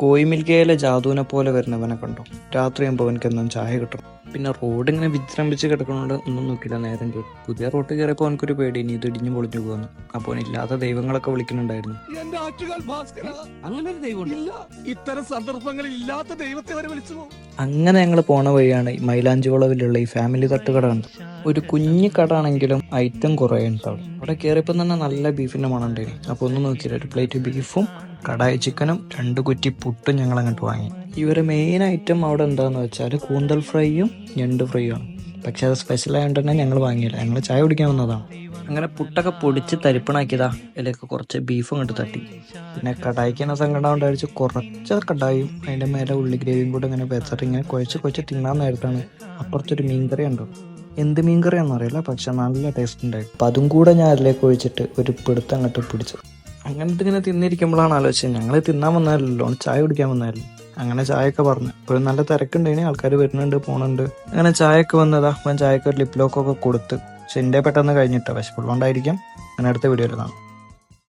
കോയിമിൽക്കയിലെ ജാദുവിനെ പോലെ വരുന്നവനെ കണ്ടോ? രാത്രിയാകുമ്പോൾ അവനക്ക് എന്നും ചായ കിട്ടും. പിന്നെ റോഡ് ഇങ്ങനെ വിശ്രമിച്ച് കിടക്കുന്നതുകൊണ്ട് ഒന്നും നോക്കില്ല, നേരം പോയി. പുതിയ റോഡ് കയറിയപ്പോൾ അവനക്കൊരു പേടി, ഇനി ഇത് ഇടിഞ്ഞു പൊളിഞ്ഞു പോകുന്നു. അപ്പോൾ അവനില്ലാത്ത ദൈവങ്ങളൊക്കെ വിളിക്കുന്നുണ്ടായിരുന്നു. അങ്ങനെ ഒരു ദൈവം ഇത്തരം സന്ദർഭങ്ങളിൽ ഇല്ലാത്ത ദൈവത്തെ വരെ വിളിച്ചു. അങ്ങനെ ഞങ്ങൾ പോണ വഴിയാണ് മൈലാഞ്ചി വളവിലുള്ള ഈ ഫാമിലി തട്ടുകട ഉണ്ട്. ഒരു കുഞ്ഞു കട ആണെങ്കിലും ഐറ്റം കുറേ ഉണ്ടാവും. അവിടെ കയറിയപ്പോൾ തന്നെ നല്ല ബീഫിന്റെ മണം ഉണ്ടായിരുന്നു. അപ്പോൾ ഒന്നും നോക്കിയില്ല, ഒരു പ്ലേറ്റ് ബീഫും കടായി ചിക്കനും 2 കുറ്റി പുട്ടും ഞങ്ങൾ അങ്ങോട്ട് വാങ്ങി. ഇവരെ മെയിൻ ഐറ്റം അവിടെ എന്താന്ന് വെച്ചാൽ കൂന്തൽ ഫ്രൈയും ഞണ്ട് ഫ്രൈയും ആണ്. പക്ഷെ അത് സ്പെഷ്യൽ ആയതുകൊണ്ട് തന്നെ ഞങ്ങൾ വാങ്ങിയില്ല, ഞങ്ങൾ ചായ കുടിക്കാൻ വന്നതാണ്. അങ്ങനെ പുട്ടൊക്കെ പൊടിച്ച് തരിപ്പണാക്കിയതാ. അതിലേക്ക് കുറച്ച് ബീഫും ഇങ്ങോട്ട് തട്ടി. പിന്നെ കടായിക്കുന്ന സങ്കടം ഉണ്ടായിരിച്ചു കുറച്ച് കടായും അതിൻ്റെ മേലെ ഉള്ളി ഗ്രേവിയും കൂടെ ഇങ്ങനെ വെച്ചിട്ട് ഇങ്ങനെ കുഴച്ച് തിന്നാൻ നേരത്താണ് അപ്പുറത്തൊരു മീൻകറി ഉണ്ടോ. എന്ത് മീൻകറിയാണെന്ന് അറിയില്ല, പക്ഷെ നല്ല ടേസ്റ്റ് ഉണ്ടായിരുന്നു. അപ്പം അതും കൂടെ ഞാൻ അതിലേക്ക് ഒഴിച്ചിട്ട് ഒരു പിടുത്തം അങ്ങോട്ട് പിടിച്ചു. അങ്ങനത്തെ ഇങ്ങനെ തിന്നിരിക്കുമ്പോഴാണ് ആലോചിച്ചത്, ഞങ്ങൾ തിന്നാൻ വന്നാലല്ലോ, ചായ കുടിക്കാൻ വന്നാലും. അങ്ങനെ ചായയൊക്കെ പറഞ്ഞു. ഒരു നല്ല തിരക്കുണ്ടായിന്, ആൾക്കാർ വരുന്നുണ്ട് പോണുണ്ട്. അങ്ങനെ ചായയൊക്കെ വന്നതാ. അപ്പം ചായക്ക് ഒരു ലിപ് ലോക്കൊക്കെ കൊടുത്ത്. പക്ഷെ എൻ്റെ പെട്ടെന്ന് കഴിഞ്ഞിട്ടാ, വിശപ്പുള്ളതുകൊണ്ടായിരിക്കാം. അങ്ങനെ അടുത്ത വീഡിയോയിൽ കാണാം.